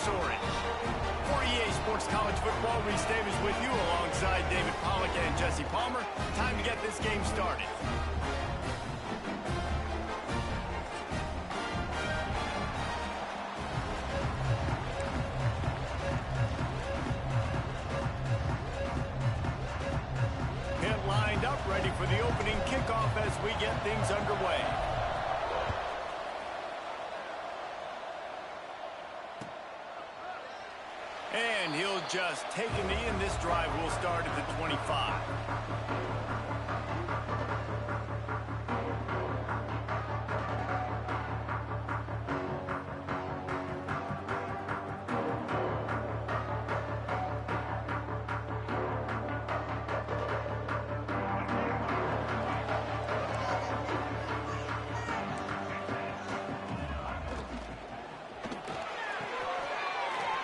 House Orange. For EA Sports College Football, Reese Davis with you alongside David Pollack and Jesse Palmer. Time to get this game started. Lined up, ready for the opening kickoff as we get things underway. And he'll just take a knee, and this drive will start at the 25.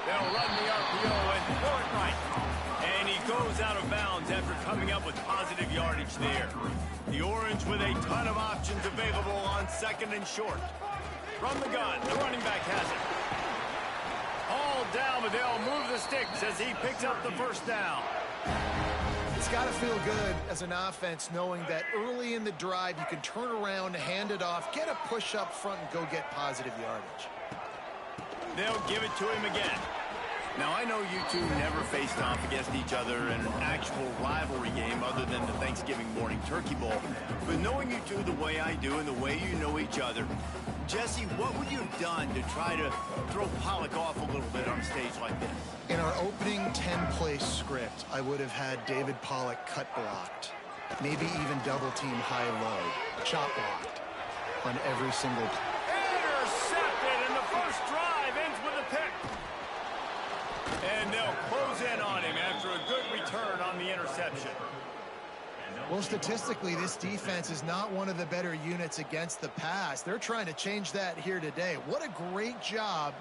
They'll run the RPO and throw it right. And he goes out of bounds after coming up with positive yardage there. The Orange with a ton of options available on second and short. From the gun, the running back has it. All down, but they'll move the sticks as he picks up the first down. It's got to feel good as an offense knowing that early in the drive you can turn around, hand it off, get a push up front, and go get positive yardage. They'll give it to him again. Now, I know you two never faced off against each other in an actual rivalry game other than the Thanksgiving morning turkey bowl. But knowing you two the way I do and the way you know each other, Jesse, what would you have done to try to throw Pollack off a little bit on a stage like this? In our opening 10-play script, I would have had David Pollack cut blocked. Maybe even double team high-low, chop blocked on every single play. Intercepted, and the first drive ends with a pick. And they'll close in on him after a good return on the interception. Well, statistically, this defense is not one of the better units against the pass. They're trying to change that here today. What a great job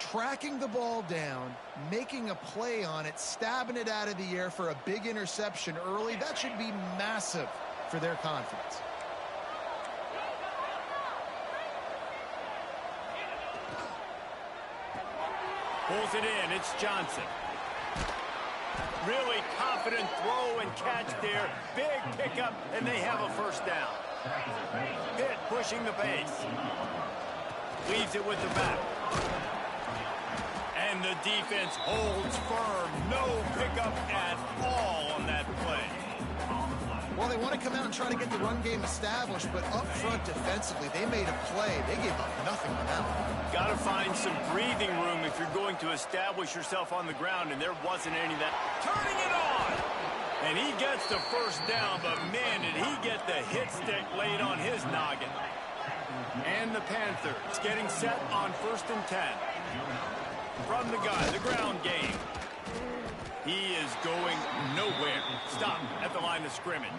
tracking the ball down, making a play on it, stabbing it out of the air for a big interception early. That should be massive for their confidence. Pulls it in. It's Johnson. Really confident throw and catch there. Big pickup, and they have a first down. Pitt pushing the pace. Leaves it with the back. And the defense holds firm. No pickup at all on that play. Well, they want to come out and try to get the run game established, but up front defensively, they made a play. They gave up nothing on that one. Got to find some breathing room if you're going to establish yourself on the ground, and there wasn't any of that. Turning it on! And he gets the first down, but man, did he get the hit stick laid on his noggin. And the Panthers getting set on 1st and 10. From the gun, the ground game. He is going nowhere. Stop at the line of scrimmage.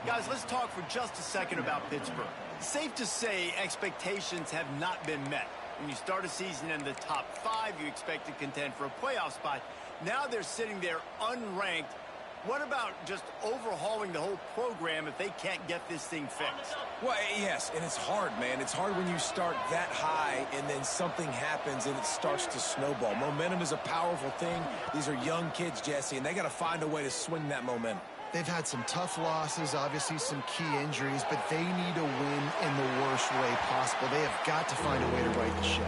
Guys, let's talk for just a second about Pittsburgh. Safe to say expectations have not been met. When you start a season in the top 5, you expect to contend for a playoff spot. Now they're sitting there unranked. What about just overhauling the whole program if they can't get this thing fixed? Well, yes, and it's hard, man. It's hard when you start that high and then something happens and it starts to snowball. Momentum is a powerful thing. These are young kids, Jesse, and they got to find a way to swing that momentum. They've had some tough losses, obviously some key injuries, but they need to win in the worst way possible. They have got to find a way to right the ship.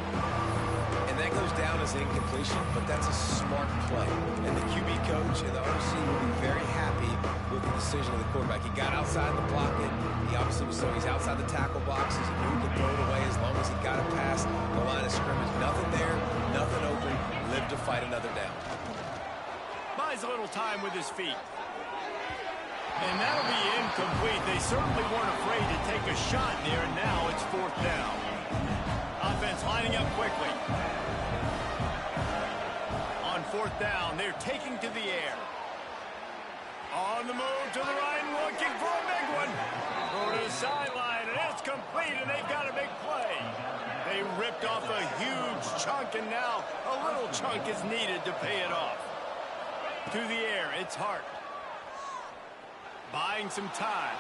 And that goes down as an incompletion, but that's a smart play. And the QB coach and the OC will be very happy with the decision of the quarterback. He got outside the pocket. He obviously was so he's outside the tackle boxes. He moved to throw it away as long as he got it past the line of scrimmage. Nothing there, nothing open. Live to fight another down. Buys a little time with his feet. And that'll be incomplete. They certainly weren't afraid to take a shot there, and now it's 4th down. Offense lining up quickly. On 4th down, they're taking to the air. On the move to the right, looking for a big one. Throw to the sideline, and it's complete, and they've got a big play. They ripped off a huge chunk, and now a little chunk is needed to pay it off. To the air, it's Hart. Buying some time.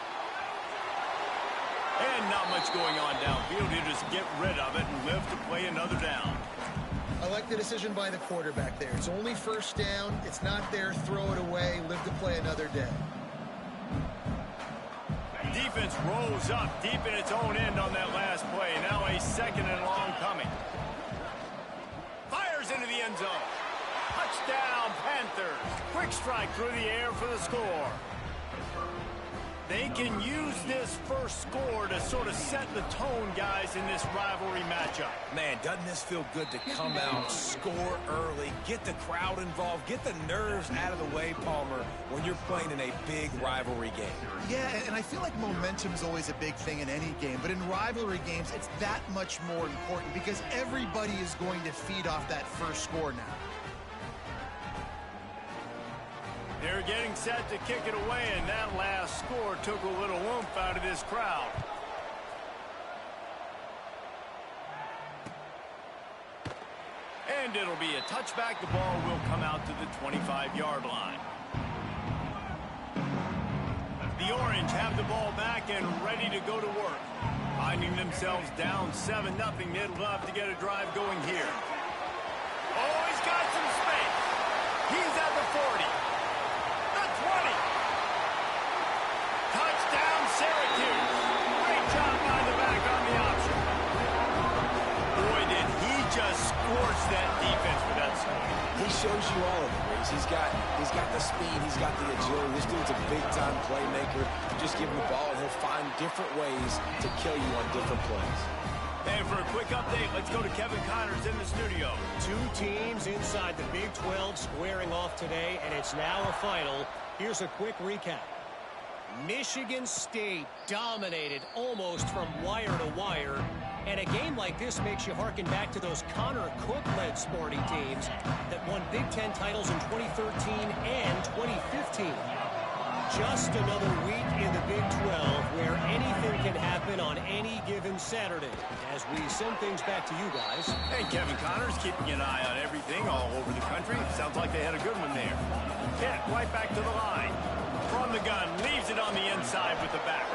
And not much going on downfield. You just get rid of it and live to play another down. I like the decision by the quarterback there. It's only first down. It's not there. Throw it away. Live to play another day. Defense rolls up deep in its own end on that last play. Now a second and long coming. Fires into the end zone. Touchdown, Panthers. Quick strike through the air for the score. They can use this first score to sort of set the tone, guys, in this rivalry matchup. Man, doesn't this feel good to come out, score early, get the crowd involved, get the nerves out of the way, Palmer, when you're playing in a big rivalry game. Yeah, and I feel like momentum is always a big thing in any game, but in rivalry games, it's that much more important because everybody is going to feed off that first score now. They're getting set to kick it away, and that last score took a little oomph out of this crowd. And it'll be a touchback. The ball will come out to the 25-yard line. The Orange have the ball back and ready to go to work. Finding themselves down 7-0, they'd love to get a drive going here. Oh, he's got some space. He's at the 40. 20. Touchdown, Syracuse. Great job by the back on the option. Boy, did he just scorch that defense for that score. He shows you all of it, Reese. He's got the speed, he's got the agility. This dude's a big-time playmaker. Just give him the ball, and he'll find different ways to kill you on different plays. And for a quick update, let's go to Kevin Connors in the studio. Two teams inside the Big 12 squaring off today, and it's now a final. Here's a quick recap. Michigan State dominated almost from wire to wire. And a game like this makes you harken back to those Connor Cook-led Sparty teams that won Big Ten titles in 2013 and 2015. Just another week in the Big 12 where anything can happen on any given Saturday. As we send things back to you guys. Hey, Kevin Connors keeping an eye on everything all over the country. Sounds like they had a good one there. Hit right back to the line. From the gun, leaves it on the inside with the back.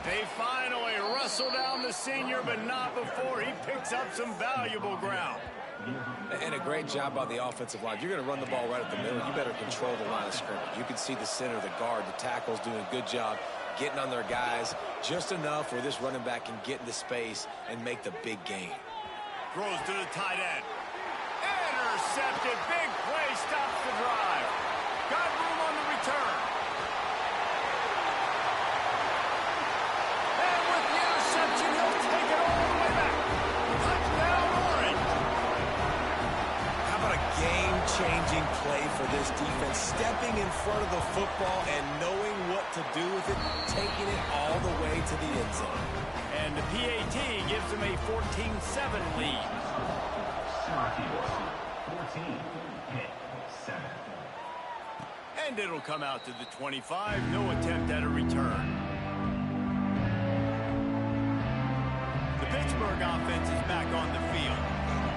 They finally wrestle down the senior, but not before he picks up some valuable ground. And a great job by the offensive line. You're going to run the ball right at the middle. You better control the line of scrimmage. You can see the center, the guard, the tackles doing a good job getting on their guys just enough where this running back can get into space and make the big gain. Throws to the tight end. Intercepted. Big play. Stops the drive. Got room on the return. And with the interception, he'll take it all the way back. Touchdown, Orange. How about a game-changing play for this defense? Stepping in front of the football and knowing what to do with it, taking it all the way to the end zone. And the PAT gives them a 14-7 lead. 14-7. And it'll come out to the 25. No attempt at a return. The Pittsburgh offense is back on the field.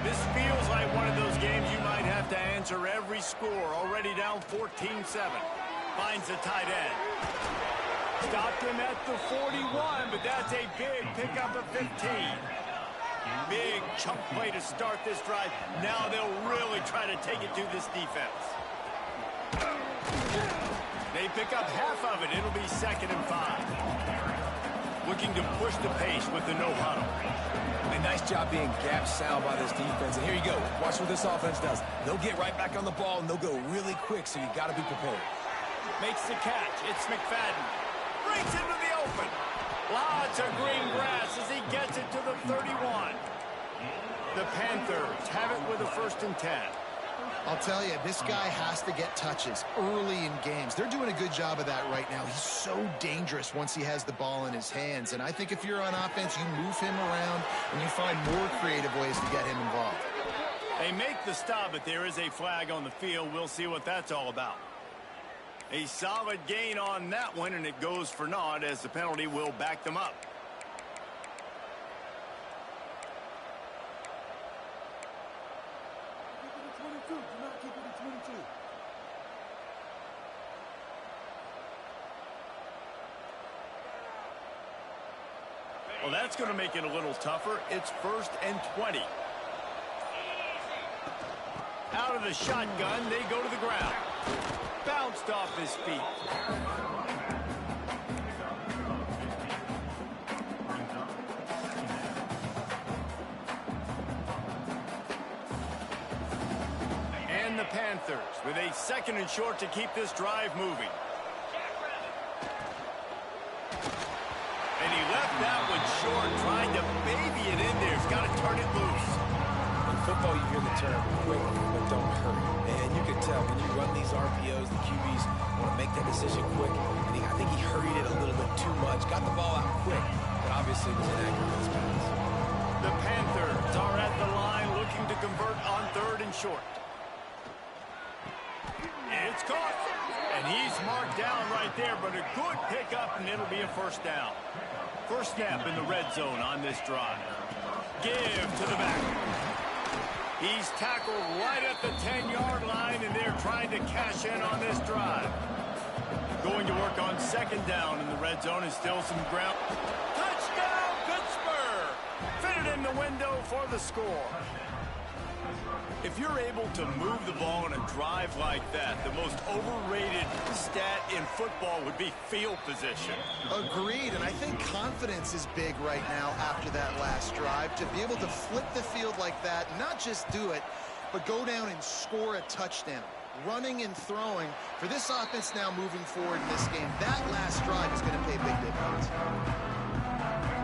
This feels like one of those games you might have to answer every score. Already down 14-7. Finds the tight end. Stopped him at the 41, but that's a big pickup of 15. Big chunk play to start this drive. Now they'll really try to take it to this defense. They pick up half of it. It'll be 2nd and 5. Looking to push the pace with the no huddle. A nice job being gap sound by this defense. And here you go. Watch what this offense does. They'll get right back on the ball, and they'll go really quick, so you got to be prepared. Makes the catch. It's McFadden. Breaks into the open. Lots of green grass as he gets it to the 31. The Panthers have it with a 1st and 10. I'll tell you, this guy has to get touches early in games. They're doing a good job of that right now. He's so dangerous once he has the ball in his hands. And I think if you're on offense, you move him around and you find more creative ways to get him involved. They make the stop, but there is a flag on the field. We'll see what that's all about. A solid gain on that one, and it goes for naught as the penalty will back them up. Well, that's going to make it a little tougher. It's 1st and 20. Out of the shotgun, they go to the ground. Bounced off his feet. And the Panthers with a 2nd and short to keep this drive moving. And he left that one short, trying to baby it in there. He's got to turn it loose. In football, you hear the term quick, but don't hurry. And you can tell when you run these RPOs, the QBs want to make that decision quick. And I think he hurried it a little bit too much. Got the ball out quick, but obviously was inaccurate with his pass. The Panthers are at the line looking to convert on 3rd and short. It's caught. And he's marked down right there, but a good pickup, and it'll be a 1st down. First snap in the red zone on this drive. Give to the back. He's tackled right at the 10-yard line, and they're trying to cash in on this drive. Going to work on 2nd down in the red zone and still some ground. Touchdown, Pittsburgh! Fitted in the window for the score. If you're able to move the ball in a drive like that, the most overrated stat in football would be field position. Agreed, and I think confidence is big right now after that last drive. To be able to flip the field like that, not just do it, but go down and score a touchdown. Running and throwing, for this offense now moving forward in this game, that last drive is going to pay big dividends.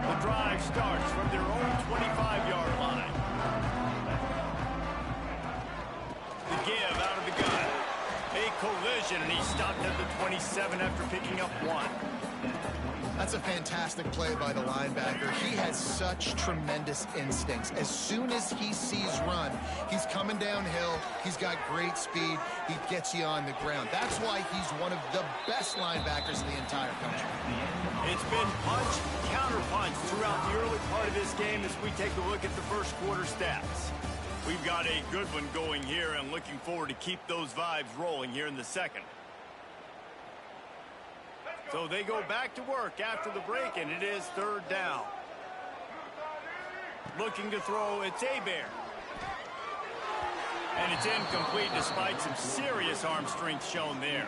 The drive starts from their own 25-yard line. The give out of the gun. A collision, and he stopped at the 27 after picking up 1. That's a fantastic play by the linebacker. He has such tremendous instincts. As soon as he sees run, he's coming downhill. He's got great speed. He gets you on the ground. That's why he's one of the best linebackers in the entire country. It's been punch, counter-punch throughout the early part of this game as we take a look at the first quarter stats. We've got a good one going here and looking forward to keep those vibes rolling here in the second. So they go back to work after the break, and it is 3rd down. Looking to throw, it's Hebert. And it's incomplete despite some serious arm strength shown there.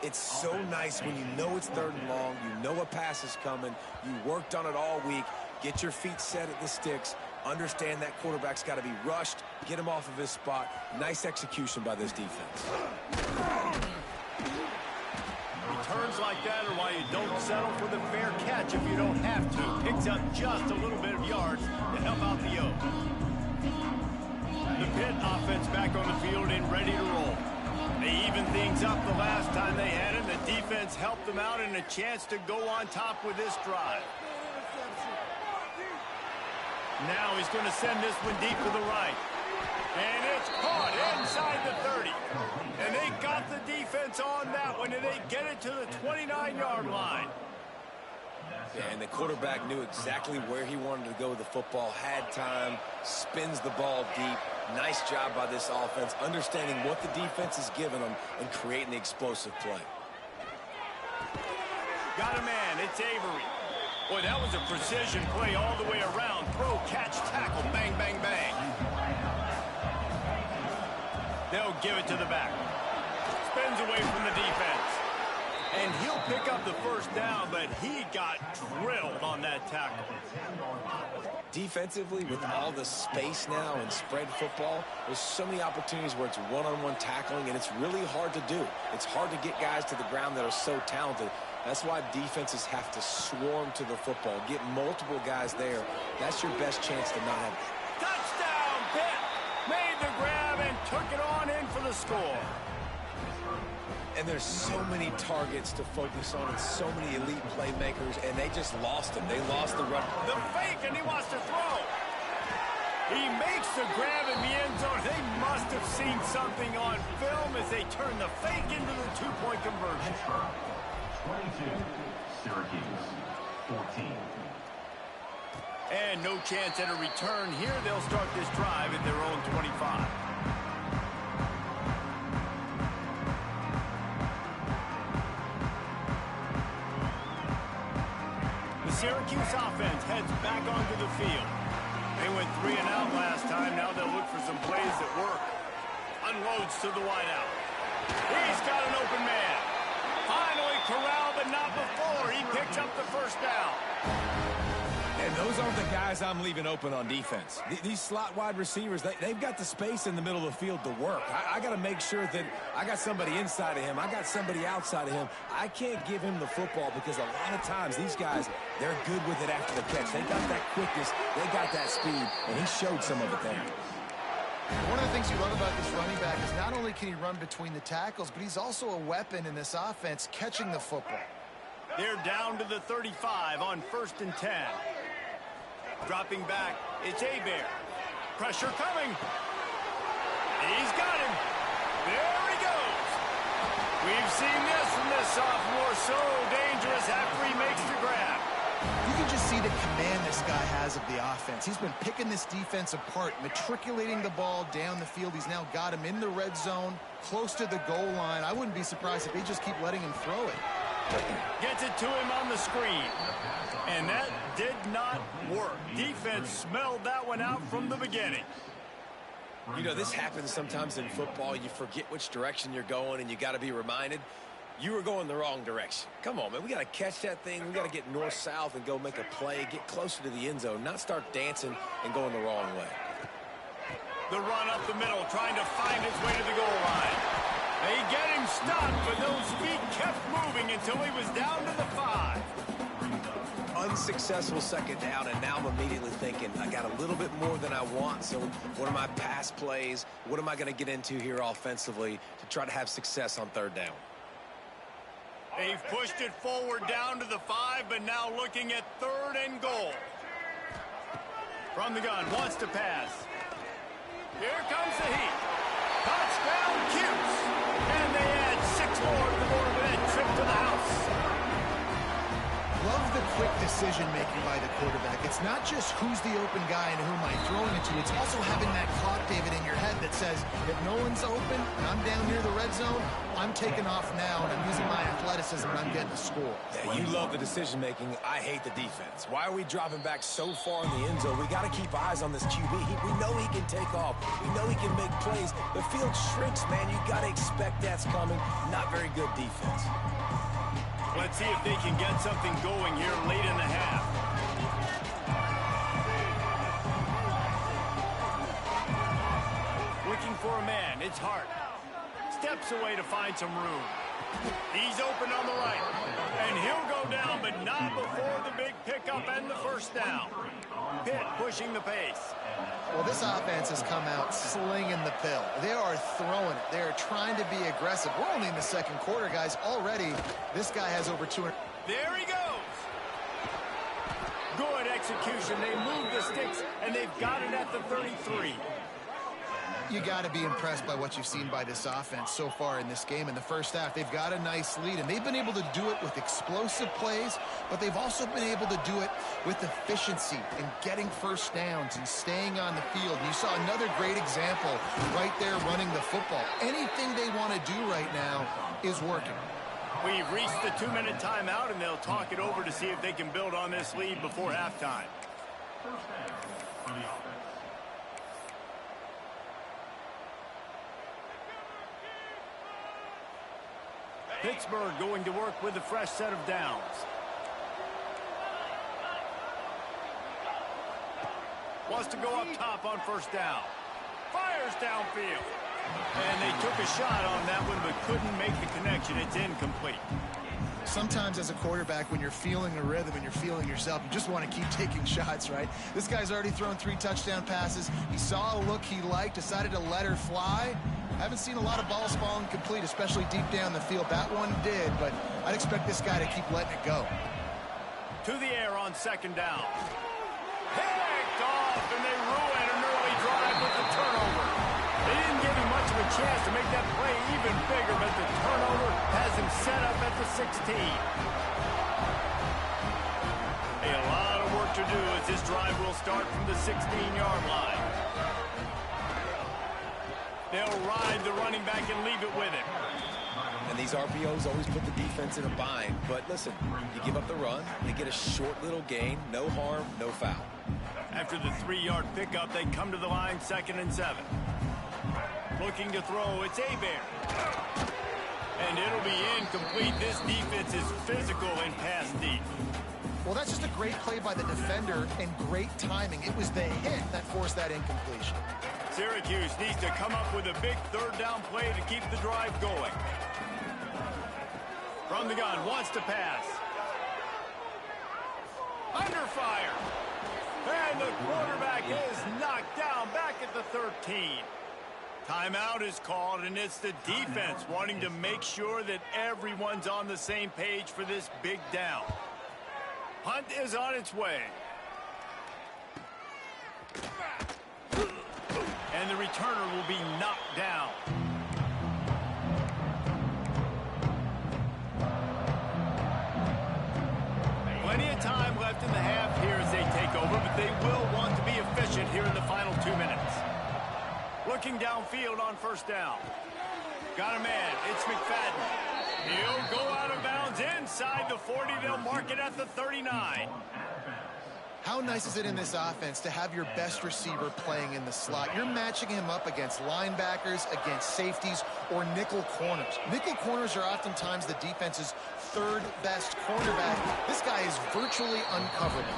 It's so nice when you know it's 3rd and long, you know a pass is coming, you worked on it all week, get your feet set at the sticks, understand that quarterback's got to be rushed, get him off of his spot. Nice execution by this defense. Returns like that are why you don't settle for the fair catch if you don't have to. Picks up just a little bit of yards to help out the O. The Pitt offense back on the field and ready to roll. They evened things up the last time they had it. The defense helped them out and a chance to go on top with this drive. Now he's going to send this one deep to the right. And it's caught inside the 30. And they got the defense on that one, and they get it to the 29-yard line. Yeah, and the quarterback knew exactly where he wanted to go with the football, had time, spins the ball deep. Nice job by this offense, understanding what the defense is giving them and creating the explosive play. Got a man, it's Avery. Boy, that was a precision play all the way around. Throw, catch, tackle, bang, bang, bang. They'll give it to the back. Spins away from the defense. And he'll pick up the 1st down, but he got drilled on that tackle. Defensively, with all the space now and spread football, there's so many opportunities where it's one-on-one tackling, and it's really hard to do. It's hard to get guys to the ground that are so talented. That's why defenses have to swarm to the football, get multiple guys there. That's your best chance to not have. Touchdown, Pitt! Made the grab and took it on in for the score. And there's so many targets to focus on and so many elite playmakers, and they just lost them. They lost the run. The fake, and he wants to throw. He makes the grab in the end zone. They must have seen something on film as they turn the fake into the 2-point conversion. 22, Syracuse, 14. And no chance at a return here. They'll start this drive at their own 25. The Syracuse offense heads back onto the field. They went 3 and out last time. Now they'll look for some plays that work. unloads to the wideout. He's got an open man. Finally corralled, but not before. He picks up the first down. And those aren't the guys I'm leaving open on defense. These slot wide receivers, they've got the space in the middle of the field to work. I got to make sure that I got somebody inside of him. I got somebody outside of him. I can't give him the football because a lot of times these guys, they're good with it after the catch. They got that quickness. They got that speed, and he showed some of it there. One of the things you love about this running back is not only can he run between the tackles, but he's also a weapon in this offense catching the football. They're down to the 35 on 1st and 10. Dropping back, it's Hebert. Pressure coming. He's got him. There he goes. We've seen this from this sophomore, so dangerous after he makes the grab. You can just see the command this guy has of the offense. He's been picking this defense apart, matriculating the ball down the field. He's now got him in the red zone, close to the goal line. I wouldn't be surprised if they just keep letting him throw it. Gets it to him on the screen. And that did not work. Defense smelled that one out from the beginning. You know, this happens sometimes in football. You forget which direction you're going, and you got to be reminded. You were going the wrong direction. Come on, man. We got to catch that thing. We got to get north-south and go make a play, get closer to the end zone, not start dancing and going the wrong way. The run up the middle, trying to find his way to the goal line. They get him stopped, but those feet kept moving until he was down to the 5. Unsuccessful second down, and now I'm immediately thinking, I got a little bit more than I want, so what are my pass plays? What am I going to get into here offensively to try to have success on 3rd down? They've pushed it forward down to the 5, but now looking at 3rd and goal. From the gun, wants to pass. Here comes the heat. Touchdown, Cuse. And they add 6 more to the board with that trip to the house. Love the quick decision-making by the quarterback. It's not just who's the open guy and who am I throwing it to. It's also having that clock, David, in your head that says, if no one's open and I'm down near the red zone, I'm taking off now and I'm using my athleticism and I'm getting the score. Yeah, you love the decision-making. I hate the defense. Why are we dropping back so far in the end zone? We got to keep eyes on this QB. We know he can take off. We know he can make plays. The field shrinks, man. You got to expect that's coming. Not very good defense. Let's see if they can get something going here late in the half. Looking for a man. It's Hart. Steps away to find some room. He's open on the right. And he'll go down, but not before the big pickup and the first down. Pitt pushing the pace. Well, this offense has come out slinging the pill. They are throwing it. They are trying to be aggressive. We're only in the 2nd quarter, guys. Already, this guy has over 200. There he goes. Good execution. They move the sticks, and they've got it at the 33. You got to be impressed by what you've seen by this offense so far in this game. In the first half, they've got a nice lead, and they've been able to do it with explosive plays, but they've also been able to do it with efficiency and getting first downs and staying on the field. You saw another great example right there running the football. Anything they want to do right now is working. We've reached the 2-minute timeout, and they'll talk it over to see if they can build on this lead before halftime. First down for the offense. Pittsburgh going to work with a fresh set of downs. Wants to go up top on 1st down. Fires downfield. And they took a shot on that one, but couldn't make the connection. It's incomplete. Sometimes as a quarterback, when you're feeling the rhythm and you're feeling yourself, you just want to keep taking shots, right? This guy's already thrown 3 touchdown passes. He saw a look he liked, decided to let her fly. Haven't seen a lot of balls falling complete, especially deep down the field. That one did, but I'd expect this guy to keep letting it go. To the air on 2nd down. Picked off, and they ruin an early drive with the turnover. They didn't give him much of a chance to make that play even bigger, but the turnover has him set up at the 16. A lot of work to do as this drive will start from the 16-yard line. They'll ride the running back and leave it with him. And these RPOs always put the defense in a bind. But listen, you give up the run, they get a short little gain, no harm, no foul. After the 3-yard pickup, they come to the line 2nd and 7. Looking to throw, it's Abear. And it'll be incomplete. This defense is physical and pass deep. Well, that's just a great play by the defender and great timing. It was the hit that forced that incompletion. Syracuse needs to come up with a big third down play to keep the drive going. From the gun, wants to pass. Under fire. And the quarterback is knocked down back at the 13. Timeout is called, and it's the defense wanting to make sure that everyone's on the same page for this big down. Punt is on its way. And the returner will be knocked down. Plenty of time left in the half here as they take over, but they will want to be efficient here in the final 2 minutes. Looking downfield on first down. Got a man. It's McFadden. He'll go out of bounds inside the 40. They'll mark it at the 39. How nice is it in this offense to have your best receiver playing in the slot? You're matching him up against linebackers, against safeties, or nickel corners. Nickel corners are oftentimes the defense's third best cornerback. This guy is virtually uncoverable.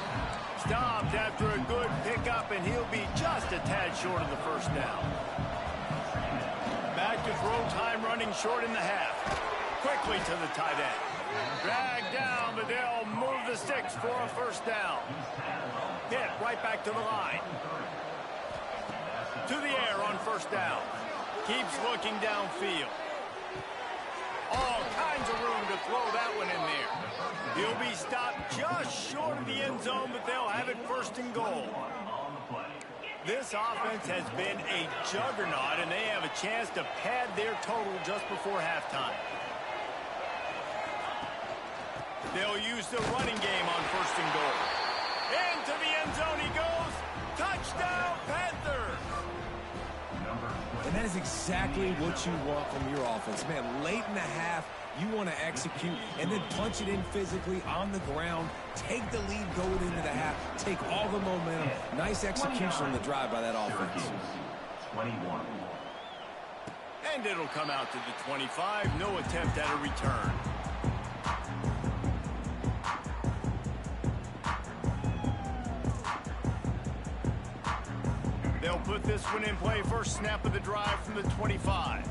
Stopped after a good pickup, and he'll be just a tad short of the first down. Back to throw time, running short in the half. Quickly to the tight end. Dragged down, but they'll move the sticks for a first down. Hit right back to the line. To the air on first down. Keeps looking downfield. All kinds of room to throw that one in there. He'll be stopped just short of the end zone, but they'll have it first and goal. This offense has been a juggernaut, and they have a chance to pad their total just before halftime. They'll use the running game on first and goal. Into the end zone he goes. Touchdown, Panthers! And that is exactly what you want from your offense. Man, late in the half, you want to execute and then punch it in physically on the ground. Take the lead going into the half. Take all the momentum. Nice execution on the drive by that offense. 21. And it'll come out to the 25. No attempt at a return. They'll put this one in play. First snap of the drive from the 25.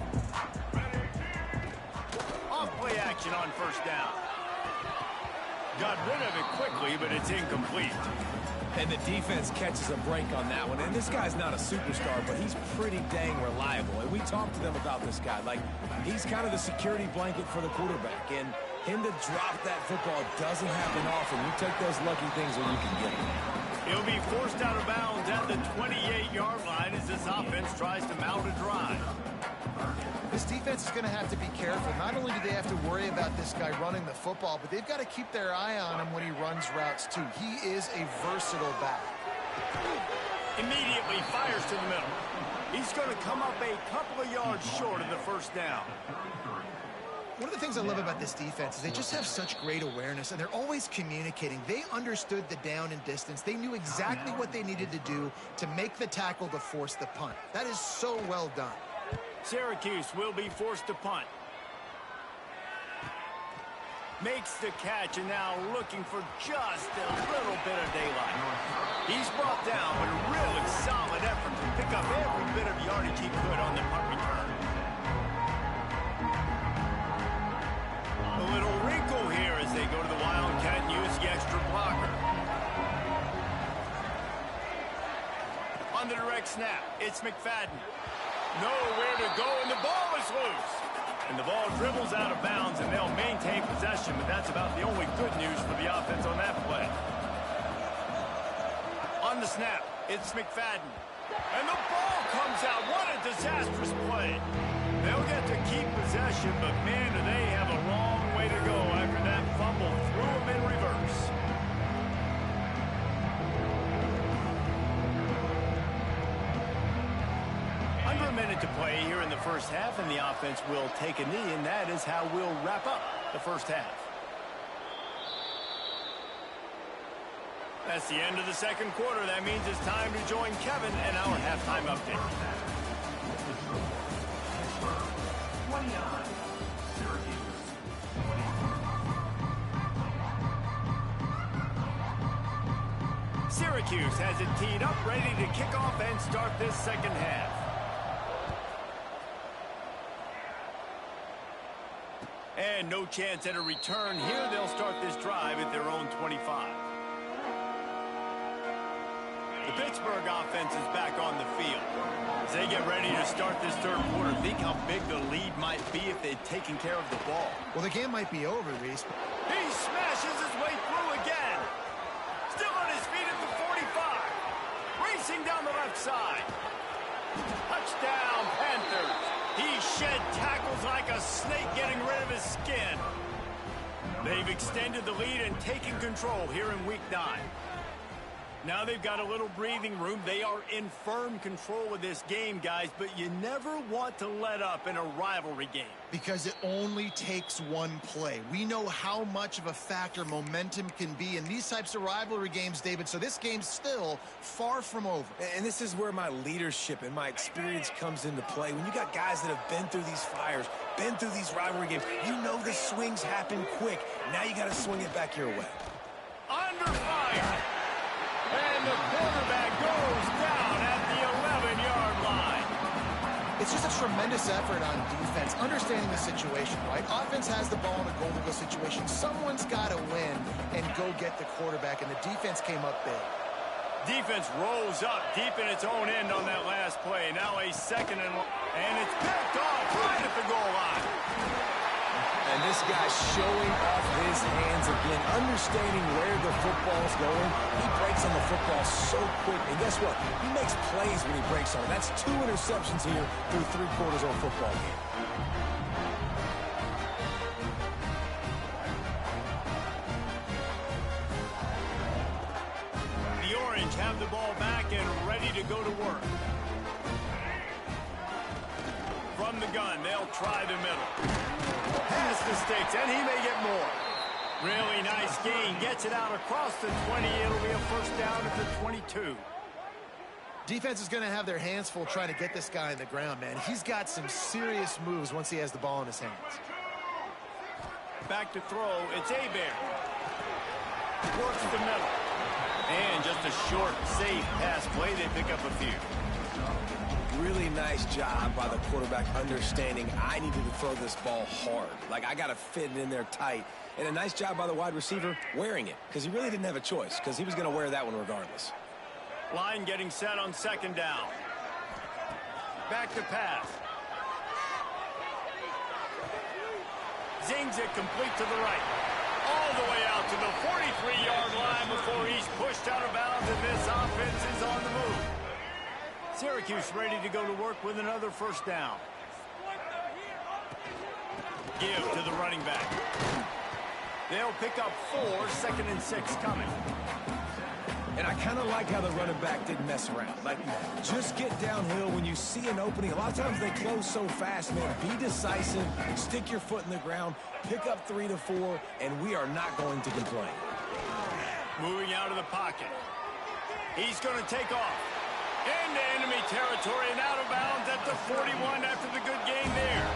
Off play action on first down. Got rid of it quickly, but it's incomplete. And the defense catches a break on that one. And this guy's not a superstar, but he's pretty dang reliable. And we talked to them about this guy. Like, he's kind of the security blanket for the quarterback. And him to drop that football doesn't happen often. You take those lucky things when you can get them. He'll be forced out of bounds at the 28-yard line as this offense tries to mount a drive. This defense is going to have to be careful. Not only do they have to worry about this guy running the football, but they've got to keep their eye on him when he runs routes, too. He is a versatile back. Immediately fires to the middle. He's going to come up a couple of yards short of the first down. One of the things I love about this defense is they just have such great awareness, and they're always communicating. They understood the down and distance. They knew exactly what they needed to do to make the tackle to force the punt. That is so well done. Syracuse will be forced to punt. Makes the catch, and now looking for just a little bit of daylight. He's brought down, but a really solid effort to pick up every bit of yardage he could on the punt return. A little wrinkle here as they go to the Wildcat and use the extra blocker. On the direct snap, it's McFadden. Nowhere to go, and the ball is loose. And the ball dribbles out of bounds, and they'll maintain possession, but that's about the only good news for the offense on that play. On the snap, it's McFadden. And the ball comes out. What a disastrous play. They'll get to keep possession, but man, do they have a long way to go after that fumble threw them in reverse. Under a minute to play here in the first half, and the offense will take a knee, and that is how we'll wrap up the first half. That's the end of the second quarter. That means it's time to join Kevin and our halftime update. Syracuse has it teed up, ready to kick off and start this second half. And no chance at a return here. They'll start this drive at their own 25. The Pittsburgh offense is back on the field. As they get ready to start this third quarter, think how big the lead might be if they'd taken care of the ball. Well, the game might be over, Reese. He smashes his way through again. Still on his feet at the 45. Racing down the left side. Touchdown, Panthers. He shed tackles like a snake getting rid of his skin. They've extended the lead and taken control here in Week 9. Now they've got a little breathing room. They are in firm control of this game, guys, but you never want to let up in a rivalry game. Because it only takes one play. We know how much of a factor momentum can be in these types of rivalry games, David, so this game's still far from over. And this is where my leadership and my experience comes into play. When you got guys that have been through these fires, been through these rivalry games, you know the swings happen quick. Now you got to swing it back your way. Under fire. And the quarterback goes down at the 11-yard line. It's just a tremendous effort on defense, understanding the situation, right? Offense has the ball in a goal-to-go situation. Someone's got to win and go get the quarterback, and the defense came up big. Defense rose up deep in its own end on that last play. Now a second and it's picked off right at the goal line. And this guy's showing off his hands again, understanding where the football's going. He breaks on the football so quick. And guess what? He makes plays when he breaks on it. That's 2 interceptions here through 3 quarters of a football game. The Orange have the ball back and ready to go to work. From the gun, they'll try the middle. Pass mistakes, and he may get more. Really nice gain. Gets it out across the 20. It'll be a first down at the 22. Defense is going to have their hands full trying to get this guy on the ground, man. He's got some serious moves once he has the ball in his hands. Back to throw. It's Hebert. Works the middle. And just a short, safe pass play. They pick up a few. Really nice job by the quarterback understanding I needed to throw this ball hard. Like, I got to fit it in there tight. And a nice job by the wide receiver wearing it, because he really didn't have a choice, because he was going to wear that one regardless. Line getting set on second down. Back to pass. Zings it complete to the right. All the way out to the 43-yard line before he's pushed out of bounds, and this offense is on the move. Syracuse ready to go to work with another first down. Give to the running back. They'll pick up 4, 2nd and 6 coming. And I kind of like how the running back didn't mess around. Like, just get downhill when you see an opening. A lot of times they close so fast, man. Be decisive, stick your foot in the ground, pick up 3 to 4, and we are not going to complain. Moving out of the pocket. He's going to take off. Into enemy territory and out of bounds at the 41 after the good game there.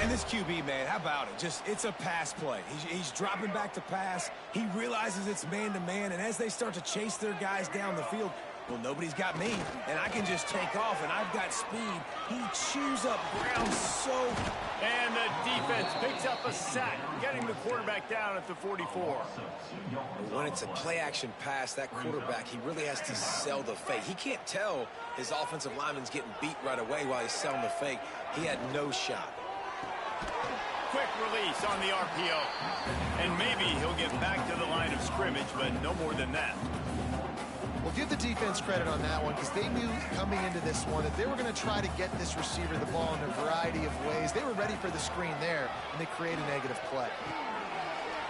And this QB, man, how about it? It's a pass play. He's dropping back to pass. He realizes it's man-to-man, and as they start to chase their guys down the field, well, nobody's got me, and I can just take off, and I've got speed. He chews up ground so... And the defense picks up a sack, getting the quarterback down at the 44. When it's a play-action pass, that quarterback, he really has to sell the fake. He can't tell his offensive lineman's getting beat right away while he's selling the fake. He had no shot. Quick release on the RPO. And maybe he'll get back to the line of scrimmage, but no more than that. Well, give the defense credit on that one, because they knew coming into this one that they were going to try to get this receiver the ball in a variety of ways. They were ready for the screen there, and they create a negative play.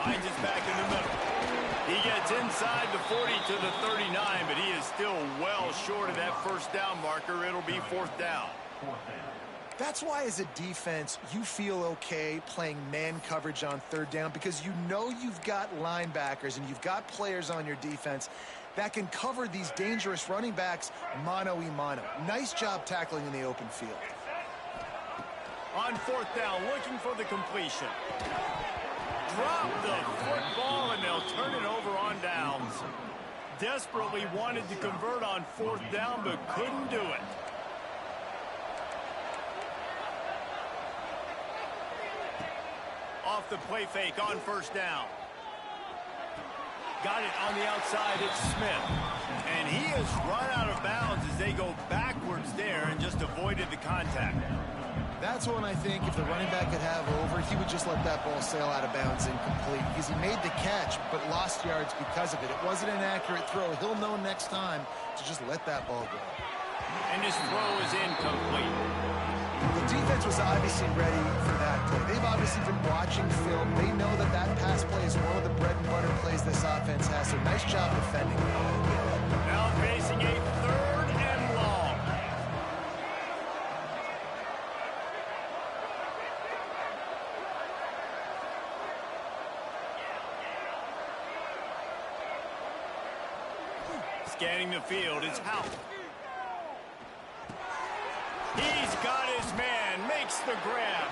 Finds his back in the middle. He gets inside the 40 to the 39, but he is still well short of that first down marker. It'll be 4th down. That's why, as a defense, you feel okay playing man coverage on 3rd down, because you know you've got linebackers and you've got players on your defense that can cover these dangerous running backs mano-a-mano. Nice job tackling in the open field. On fourth down, looking for the completion. Drop the football, and they'll turn it over on downs. Desperately wanted to convert on fourth down, but couldn't do it. Off the play fake on first down. Got it on the outside. It's Smith. And he has run out of bounds as they go backwards there and just avoided the contact. That's one I think if the running back could have over, he would just let that ball sail out of bounds incomplete because he made the catch but lost yards because of it. It wasn't an accurate throw. He'll know next time to just let that ball go. And his throw is incomplete. The defense was obviously ready for that play. They've obviously been watching film. They know that that pass play is one of the bread and butter plays this offense has. So nice job defending. Now facing a third and long. Scanning the field, it's Howe. He's got his man, makes the grab.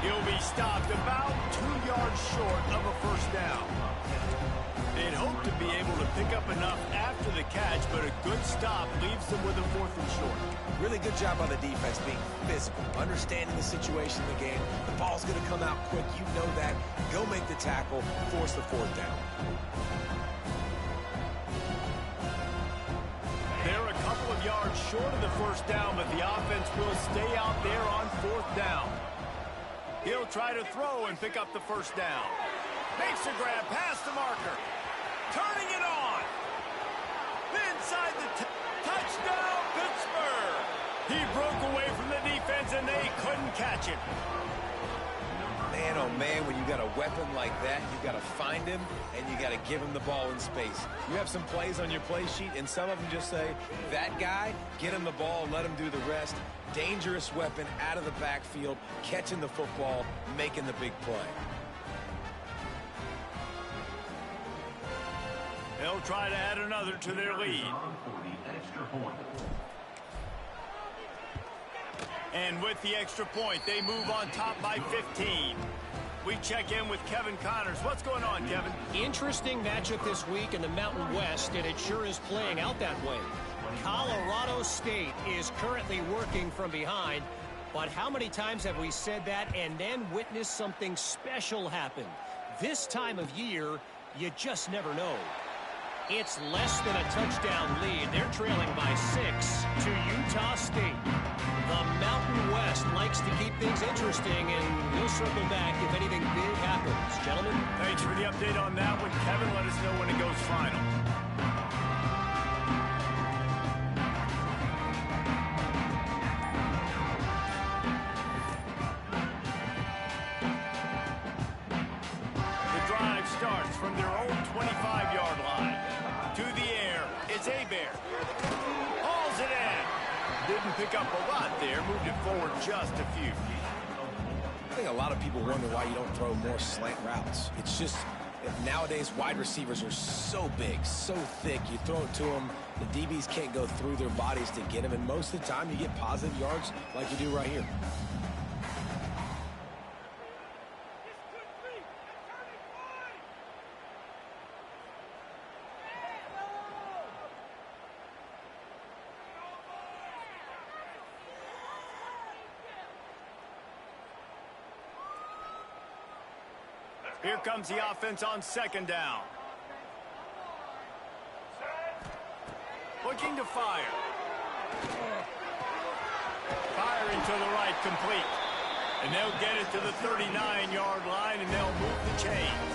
He'll be stopped about 2 yards short of a first down. They'd hope to be able to pick up enough after the catch, but a good stop leaves them with a fourth and short. Really good job by the defense being physical, understanding the situation in the game. The ball's going to come out quick. You know that. Go make the tackle, force the fourth down. They're a couple of yards short of the first down, but the offense will stay out there on fourth down. He'll try to throw and pick up the first down. Makes a grab past the marker. Turning it on. Inside the touchdown, Pittsburgh. He broke away from the defense, and they couldn't catch him. Man, oh man, when you got a weapon like that, you got to find him, and you got to give him the ball in space. You have some plays on your play sheet, and some of them just say, that guy, get him the ball, let him do the rest. Dangerous weapon out of the backfield, catching the football, making the big play. They'll try to add another to their lead. And with the extra point, they move on top by 15. We check in with Kevin Connors. What's going on, Kevin? Interesting matchup this week in the Mountain West, and it sure is playing out that way. Colorado State is currently working from behind, but how many times have we said that and then witnessed something special happen? This time of year, you just never know. It's less than a touchdown lead. They're trailing by 6 to Utah State. The Mountain West likes to keep things interesting, and we'll circle back if anything big happens. Gentlemen? Thanks for the update on that one. Kevin, let us know when it goes final. The drive starts from their own 25-yard line. To the air, it's Hebert. Hauls it in. Didn't pick up a lot there, moved it forward just a few. I think a lot of people wonder why you don't throw more slant routes. It's just nowadays wide receivers are so big, so thick. You throw it to them, the DBs can't go through their bodies to get them, and most of the time you get positive yards like you do right here. Here comes the offense on second down. Looking to fire. Firing to the right, complete. And they'll get it to the 39-yard line, and they'll move the chains.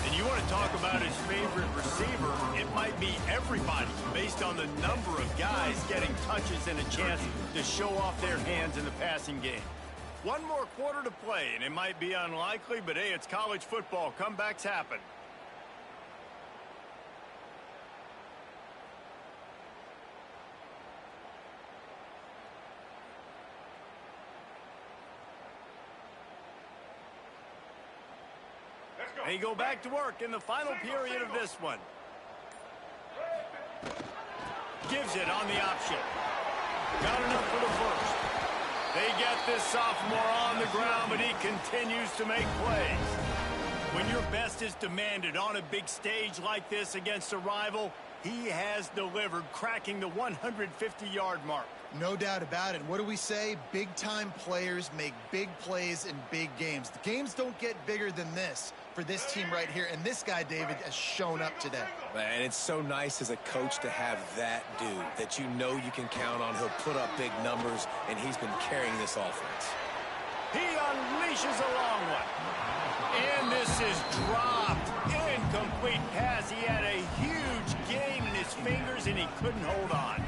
And you want to talk about his favorite receiver, it might be everybody based on the number of guys getting touches and a chance to show off their hands in the passing game. One more quarter to play, and it might be unlikely, but hey, it's college football. Comebacks happen. They go back to work in the final period of this one. gives it on the option. Got enough for the first. They get this sophomore on the ground, but he continues to make plays. When your best is demanded on a big stage like this against a rival, he has delivered, cracking the 150-yard mark. No doubt about it. What do we say? Big-time players make big plays in big games. The games don't get bigger than this for this team right here, and this guy, David, has shown up today. Man, it's so nice as a coach to have that dude that you know you can count on. He'll put up big numbers, and he's been carrying this offense. He unleashes a long one. And this is dropped. Incomplete pass. He had a huge gain in his fingers, and he couldn't hold on.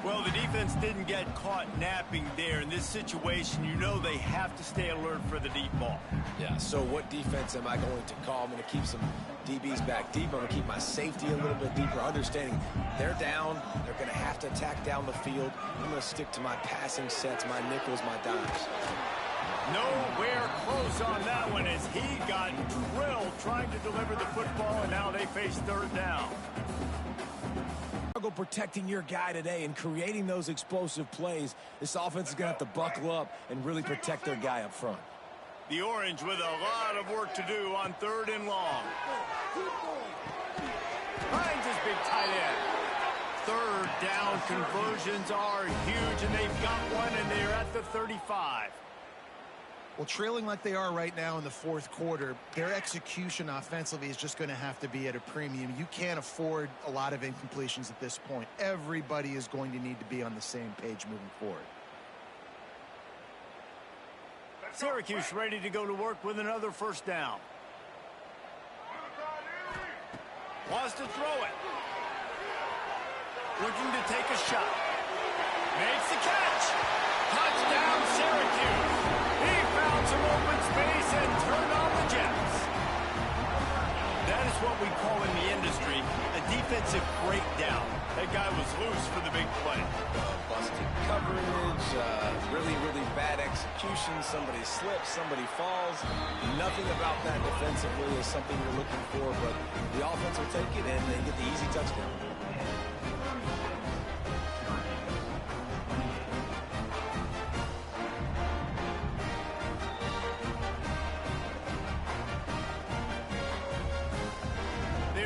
Well, the defense didn't get caught napping there. In this situation, you know they have to stay alert for the deep ball. Yeah, so what defense am I going to call? I'm going to keep some DBs back deep. I'm going to keep my safety a little bit deeper, understanding they're down. They're going to have to attack down the field. I'm going to stick to my passing sets, my nickels, my dimes. Nowhere close on that one as he got drilled trying to deliver the football, and now they face third down. Protecting your guy today and creating those explosive plays. This offense is going to have to buckle up and really protect their guy up front. The Orange with a lot of work to do on third and long. Finds his big tight end. Third down conversions are huge, and they've got one, and they're at the 35. Well, trailing like they are right now in the fourth quarter, their execution offensively is just going to have to be at a premium. You can't afford a lot of incompletions at this point. Everybody is going to need to be on the same page moving forward. Syracuse ready to go to work with another first down. Wants to throw it. Looking to take a shot. Makes the catch. Touchdown, Syracuse. He found some open space and turned on the Jets. That is what we call in the industry a defensive breakdown. That guy was loose for the big play. Busted coverage, really, really bad execution. Somebody slips, somebody falls. Nothing about that defensively is something you're looking for, but the offense will take it and they get the easy touchdown.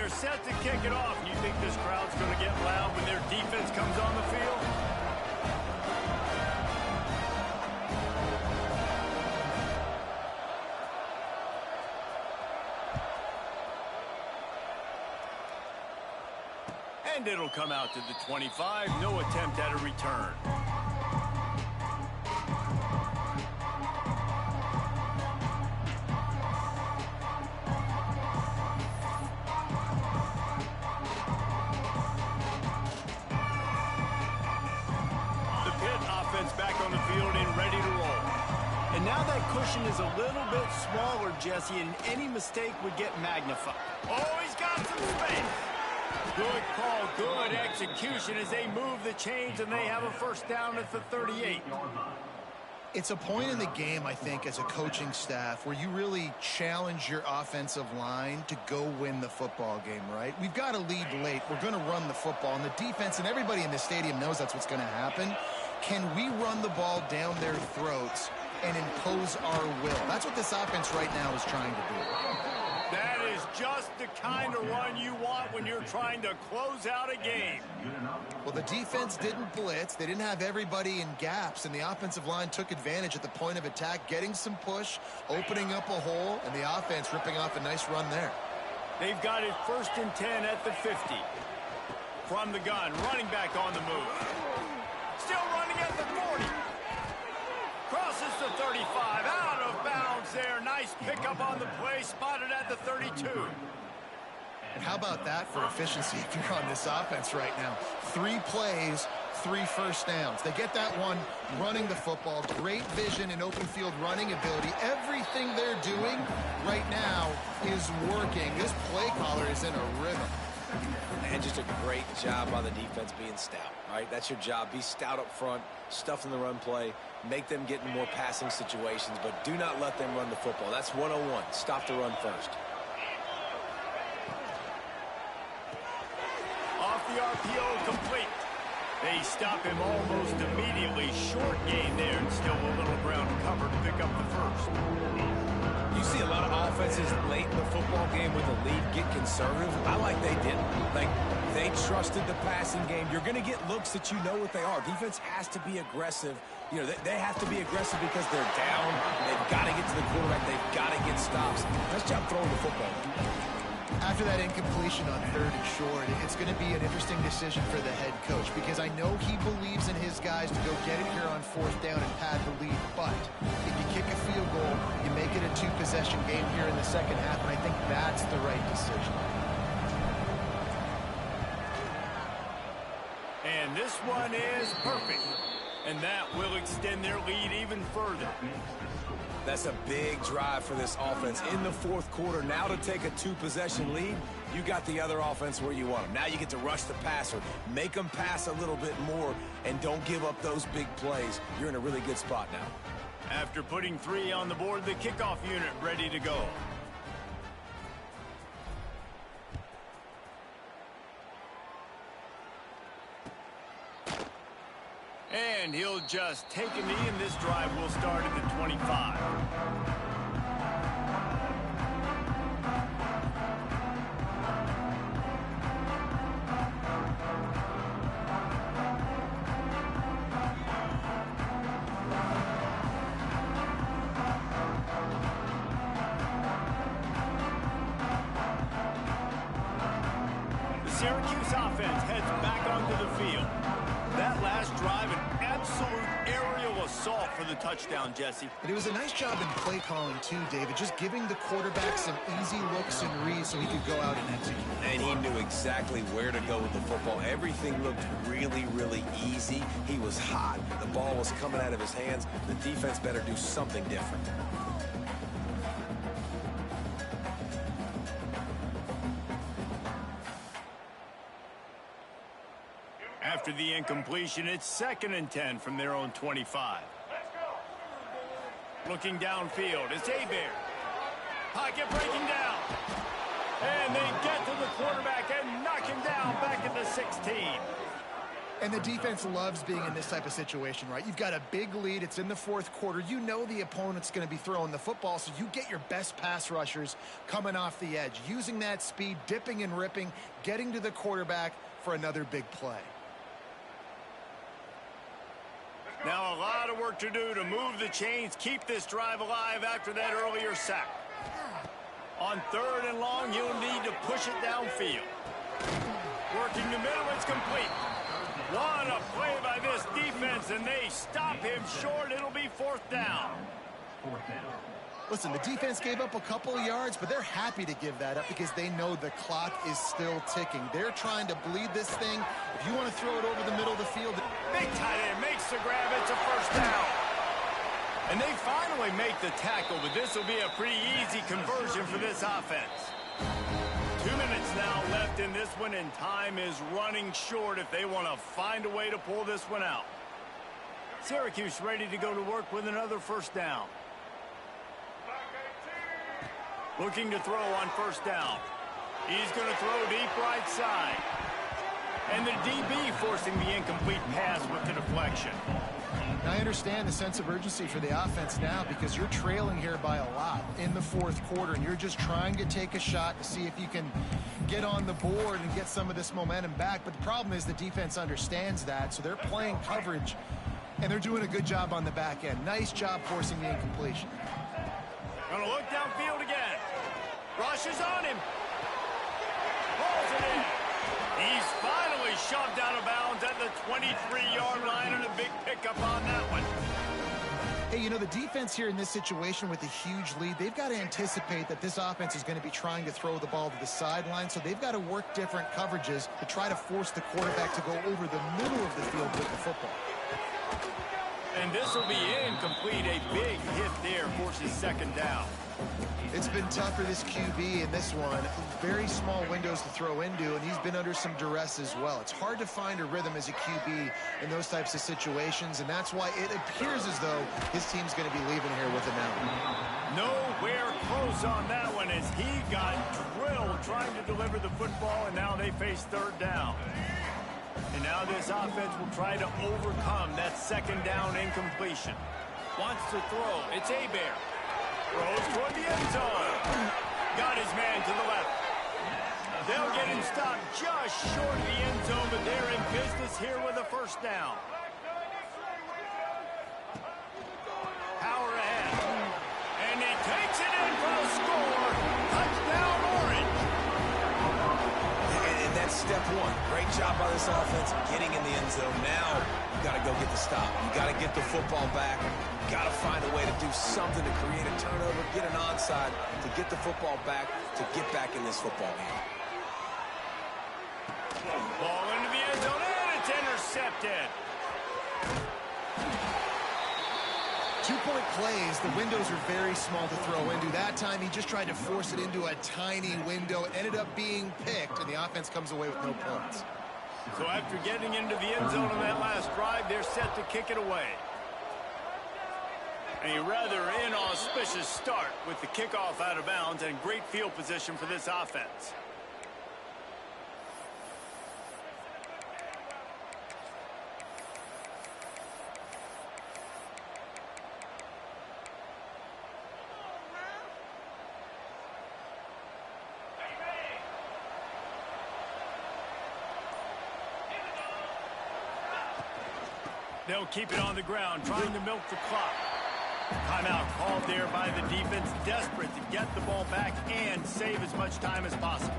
Set to kick it off. You think this crowd's going to get loud when their defense comes on the field? And it'll come out to the 25. No attempt at a return. Back on the field and ready to roll. And now that cushion is a little bit smaller, Jesse, and any mistake would get magnified. Oh, he's got some space. Good call, good execution as they move the chains, and they have a first down at the 38. It's a point in the game, I think, as a coaching staff where you really challenge your offensive line to go win the football game, right? We've got to lead late. We're going to run the football, and the defense and everybody in the stadium knows that's what's going to happen. Can we run the ball down their throats and impose our will? That's what this offense right now is trying to do. That is just the kind of run you want when you're trying to close out a game. Well, the defense didn't blitz. They didn't have everybody in gaps, and the offensive line took advantage at the point of attack, getting some push, opening up a hole, and the offense ripping off a nice run there. They've got it 1st and 10 at the 50. From the gun, running back on the move. Still running at the 40. Crosses the 35. Out of bounds there. Nice pickup on the play. Spotted at the 32. And how about that for efficiency if you're on this offense right now? 3 plays, 3 first downs. They get that one running the football. Great vision and open field running ability. Everything they're doing right now is working. This play caller is in a rhythm. And just a great job by the defense being stout, right? That's your job. Be stout up front, stuff in the run play, make them get in more passing situations, but do not let them run the football. That's 101. Stop the run first. Off the RPO, complete. They stop him almost immediately. Short gain there, and still a little ground to cover to pick up the first. You see a lot of offenses late in the football game when the lead get conservative. I like they didn't. Like, they trusted the passing game. You're going to get looks that you know what they are. Defense has to be aggressive. You know, they have to be aggressive because they're down. They've got to get to the quarterback. They've got to get stops. Nice job throwing the football. After that incompletion on 3rd and short, it's going to be an interesting decision for the head coach because I know he believes in his guys to go get it here on 4th down and pad the lead. But if you kick a field goal, you make it a 2-possession game here in the second half, and I think that's the right decision. And this one is perfect. And that will extend their lead even further. That's a big drive for this offense in the 4th quarter. Now to take a 2-possession lead, you got the other offense where you want them. Now you get to rush the passer, make them pass a little bit more, and don't give up those big plays. You're in a really good spot now. After putting 3 on the board, the kickoff unit ready to go. And he'll just take a knee, and this drive will start at the 25. The Syracuse offense heads back onto the field. That last drive, an absolute aerial assault for the touchdown, Jesse. But it was a nice job in play calling too, David, just giving the quarterback some easy looks and reads so he could go out and execute. And he knew exactly where to go with the football. Everything looked really, really easy. He was hot. The ball was coming out of his hands. The defense better do something different. After the incompletion, it's 2nd and 10 from their own 25. Looking downfield, it's Hebert. Pocket breaking down. And they get to the quarterback and knock him down back at the 16. And the defense loves being in this type of situation, right? You've got a big lead. It's in the 4th quarter. You know the opponent's going to be throwing the football, so you get your best pass rushers coming off the edge, using that speed, dipping and ripping, getting to the quarterback for another big play. Now a lot of work to do to move the chains, keep this drive alive after that earlier sack. On 3rd and long, you'll need to push it downfield. Working the middle, it's complete. What a play by this defense, and they stop him short. It'll be 4th down. Listen, the defense gave up a couple of yards, but they're happy to give that up because they know the clock is still ticking. They're trying to bleed this thing. If you want to throw it over the middle of the field. Big tight end makes the grab. It's a 1st down. And they finally make the tackle, but this will be a pretty easy conversion for this offense. 2 minutes now left in this one, and time is running short if they want to find a way to pull this one out. Syracuse ready to go to work with another 1st down. Looking to throw on 1st down. He's going to throw deep right side. And the DB forcing the incomplete pass with the deflection. Now, I understand the sense of urgency for the offense now because you're trailing here by a lot in the 4th quarter, and you're just trying to take a shot to see if you can get on the board and get some of this momentum back. But the problem is the defense understands that, so they're playing coverage, and they're doing a good job on the back end. Nice job forcing the incompletion. Gonna look downfield again. Rushes on him. Pulls it in. He's finally shoved out of bounds at the 23-yard line, and a big pickup on that one. Hey, you know, the defense here in this situation with a huge lead, they've got to anticipate that this offense is going to be trying to throw the ball to the sideline, so they've got to work different coverages to try to force the quarterback to go over the middle of the field with the football. And this will be incomplete. A big hit there forces 2nd down. It's been tough for this QB in this one. Very small windows to throw into, and he's been under some duress as well. It's hard to find a rhythm as a QB in those types of situations, and that's why it appears as though his team's going to be leaving here with an out. Nowhere close on that one as he got drilled trying to deliver the football, and now they face 3rd down. And now this offense will try to overcome that second down incompletion. Wants to throw. It's Hebert. Throws toward the end zone. Got his man to the left. They'll get him stopped just short of the end zone, but they're in business here with a first down. Power ahead. And he takes it in for the score. Touchdown, Orange. And that's step one. Great job by this offense getting in the end zone. Now you got to go get the stop. You got to get the football back. You got to find a way to do something to create a turnover, get an onside, to get the football back, to get back in this football game. Ball into the end zone, and it's intercepted. 2-point plays, the windows are very small to throw into. That time, he just tried to force it into a tiny window, ended up being picked, and the offense comes away with no points. So after getting into the end zone on that last drive, they're set to kick it away. A rather inauspicious start with the kickoff out of bounds and great field position for this offense. They'll keep it on the ground, trying to milk the clock. Timeout called there by the defense, desperate to get the ball back and save as much time as possible.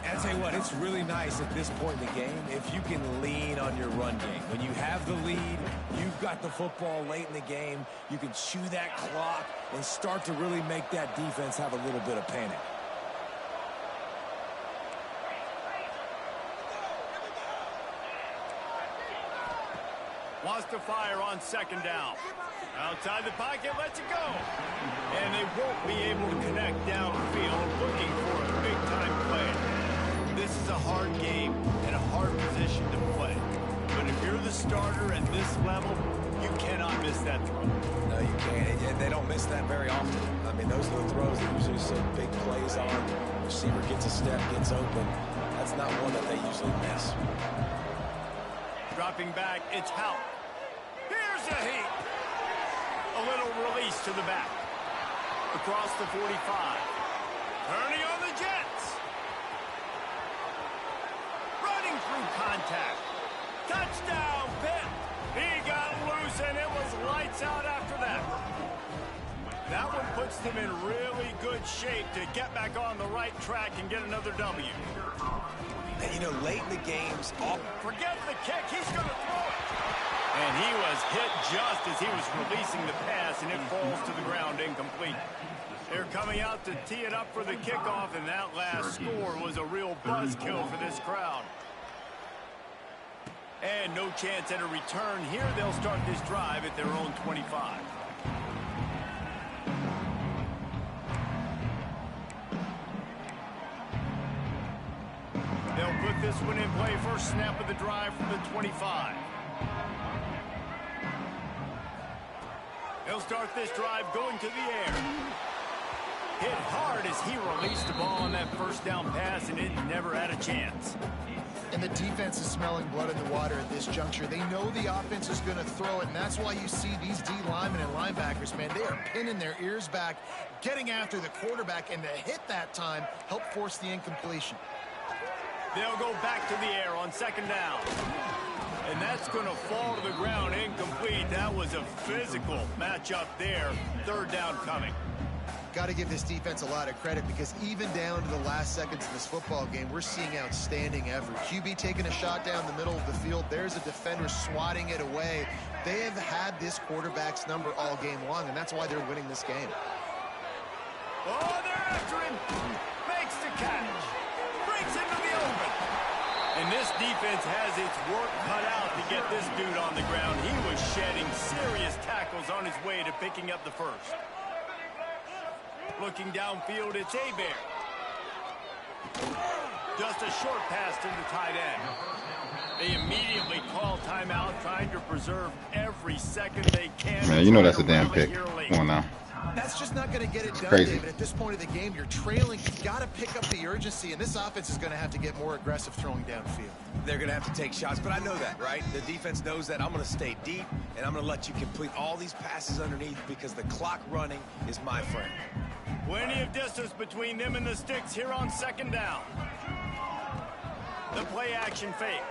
And I tell you what, it's really nice at this point in the game if you can lean on your run game. When you have the lead, you've got the football late in the game, you can chew that clock and start to really make that defense have a little bit of panic. Wants to fire on second down. Outside the pocket, lets it go. And they won't be able to connect downfield, looking for a big-time play. This is a hard game and a hard position to play. But if you're the starter at this level, you cannot miss that throw. No, you can't. And they don't miss that very often. I mean, those are the throws that usually see big plays on. Receiver gets a step, gets open. That's not one that they usually miss. Dropping back, it's Hout. Here's a heat. A little release to the back. Across the 45. Turning on the Jets. Running through contact. Touchdown, Pitt. He got loose, and it was lights out after that. That one puts them in really good shape to get back on the right track and get another W. And, you know, late in the games, forget the kick. He's going to throw it. And he was hit just as he was releasing the pass, and it falls to the ground incomplete. They're coming out to tee it up for the kickoff, and that last score was a real buzzkill for this crowd. And no chance at a return here. They'll start this drive at their own 25. They'll put this one in play. First snap of the drive from the 25. They'll start this drive going to the air. Hit hard as he released the ball on that first down pass, and it never had a chance. And the defense is smelling blood in the water at this juncture. They know the offense is going to throw it, and that's why you see these D linemen and linebackers, man, they are pinning their ears back, getting after the quarterback, and the hit that time helped force the incompletion. They'll go back to the air on second down. And that's going to fall to the ground incomplete. That was a physical matchup there. Third down coming. Got to give this defense a lot of credit because even down to the last seconds of this football game, we're seeing outstanding effort. QB taking a shot down the middle of the field. There's a defender swatting it away. They have had this quarterback's number all game long, and that's why they're winning this game. Oh, they're after him. Makes the catch. Breaks into the open. And this defense has its work cut out to get this dude on the ground. He was shedding serious tackles on his way to picking up the first. Looking downfield, it's Hebert. Just a short pass to the tight end. They immediately call timeout, trying to preserve every second they can. Man, you know that's a damn pick. Come on now. That's just not going to get it done, Crazy. David. At this point of the game, you're trailing. You've got to pick up the urgency, and this offense is going to have to get more aggressive throwing downfield. They're going to have to take shots, but I know that, right? The defense knows that. I'm going to stay deep, and I'm going to let you complete all these passes underneath because the clock running is my friend. Plenty of distance between them and the sticks here on second down. The play action fake.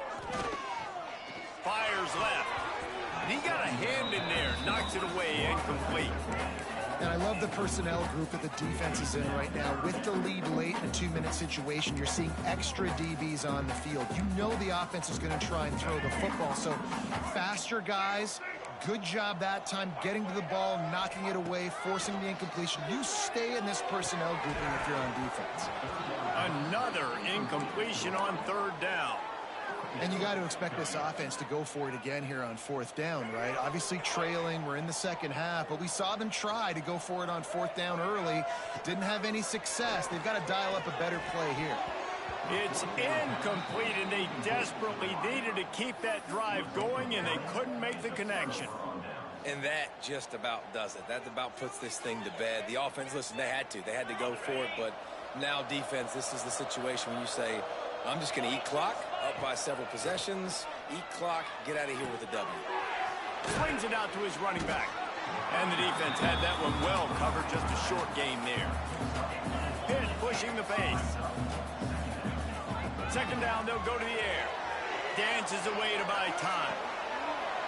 Fires left. And he got a hand in there. Knocks it away. Incomplete. And I love the personnel group that the defense is in right now. With the lead late in a 2-minute situation, you're seeing extra DBs on the field. You know the offense is going to try and throw the football. So faster guys, good job that time getting to the ball, knocking it away, forcing the incompletion. You stay in this personnel grouping if you're on defense. Another incompletion on third down. And you got to expect this offense to go for it again here on fourth down, right? Obviously trailing, we're in the second half, but we saw them try to go for it on fourth down early. Didn't have any success. They've got to dial up a better play here. It's incomplete, and they desperately needed to keep that drive going, and they couldn't make the connection. And that just about does it. That about puts this thing to bed. The offense, listen, they had to to go for it, but now defense, this is the situation when you say, I'm just going to eat clock, up by several possessions, eat clock, get out of here with a W. Swings it out to his running back. And the defense had that one well covered, just a short game there. Pitt pushing the pace. Second down, they'll go to the air. Dances away to buy time.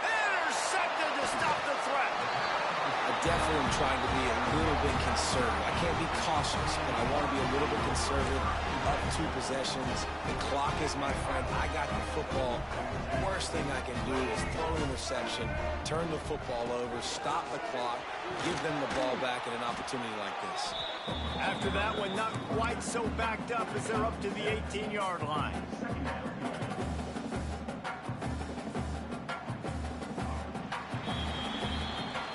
Intercepted to stop the threat. I definitely am trying to be a little bit conservative. I can't be cautious, but I want to be a little bit conservative. Up 2 possessions. The clock is my friend. I got the football. The worst thing I can do is throw an interception, turn the football over, stop the clock, give them the ball back in an opportunity like this. After that one, not quite so backed up as they're up to the 18-yard line.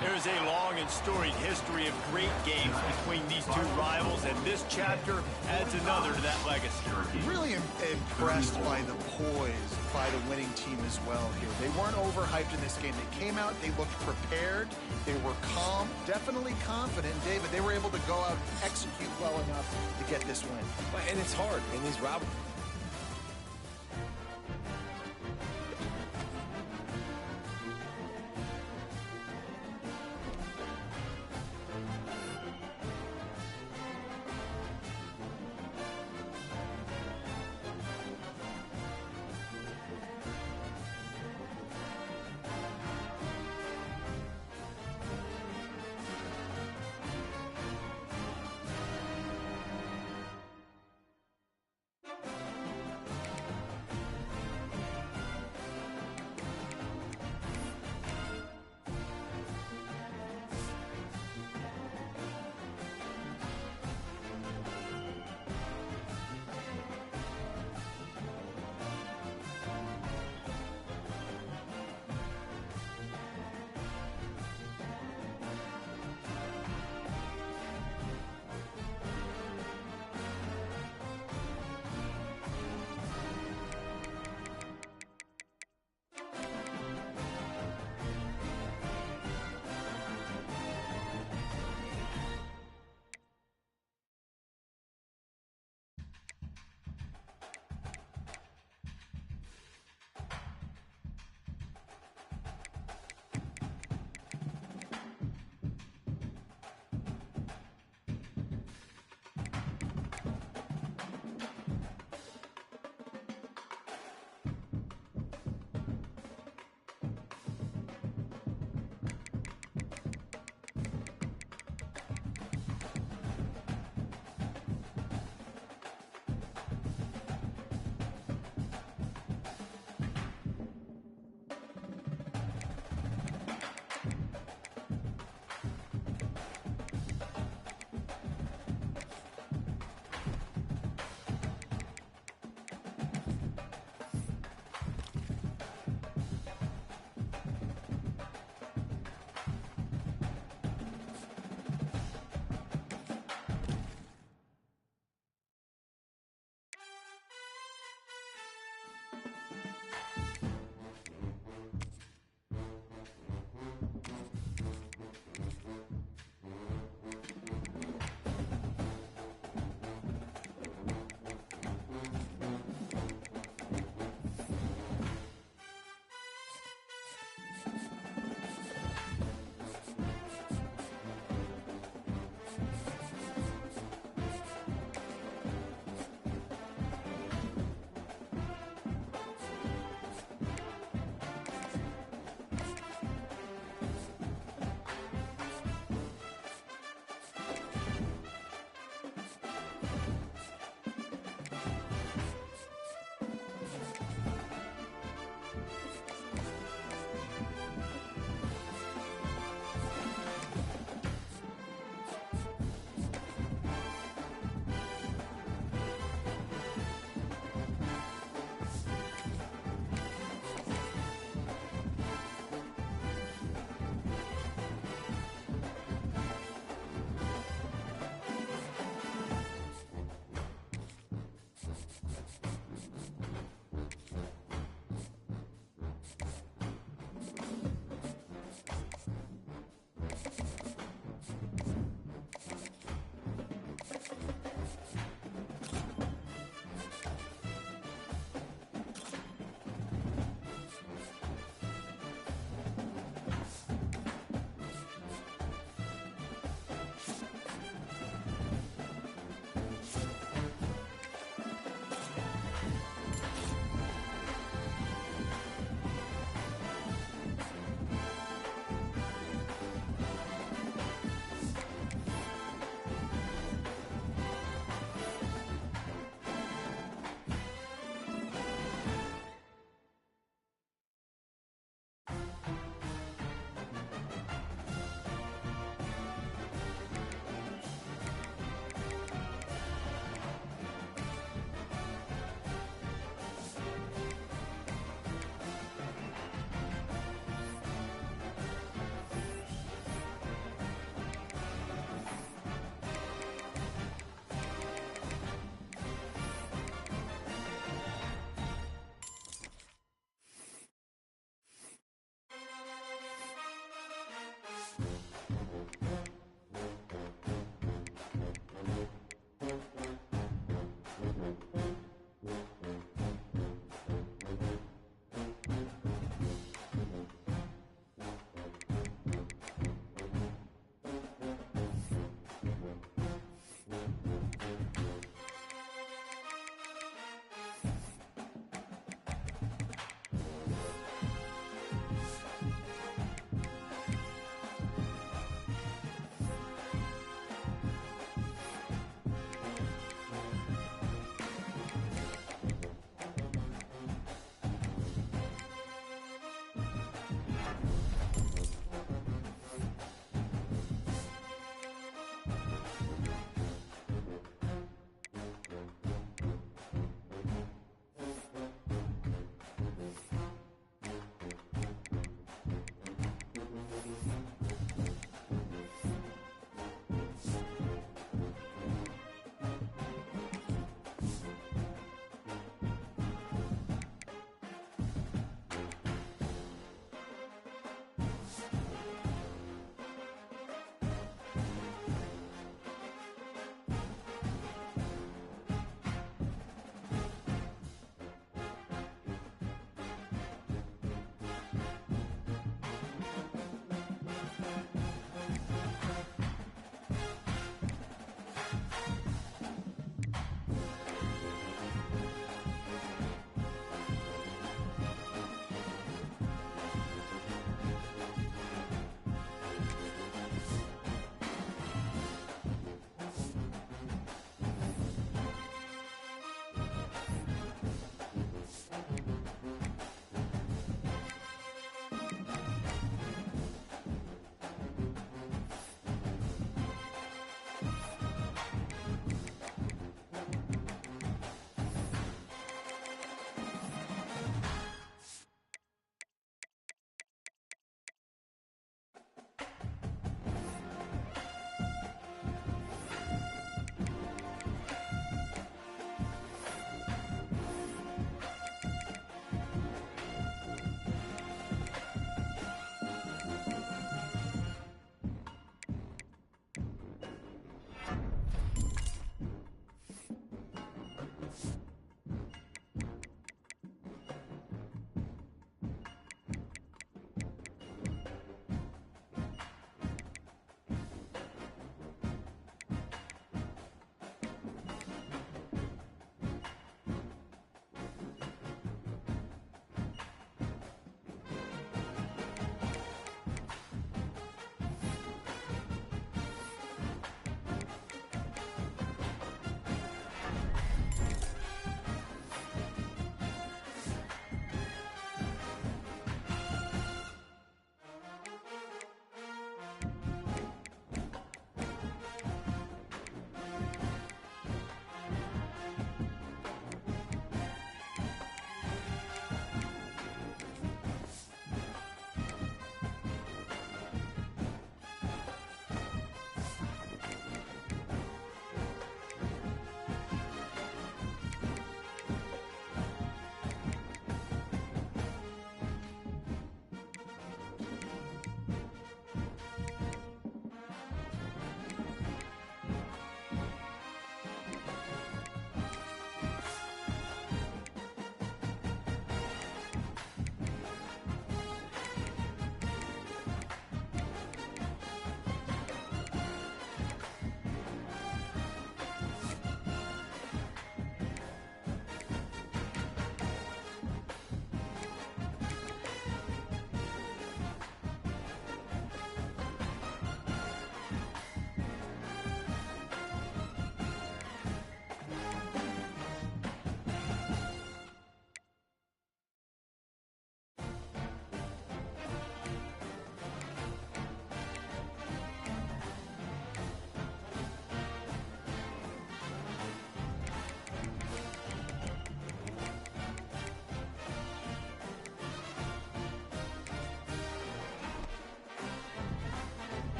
There's a long and storied history of great games between these two rivals, and this chapter adds another to that legacy. Really impressed by the poise by the winning team as well here. They weren't overhyped in this game. They came out, they looked prepared, they were calm, definitely confident. David, they were able to go out and execute well enough to get this win. And it's hard in these rivalries.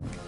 down.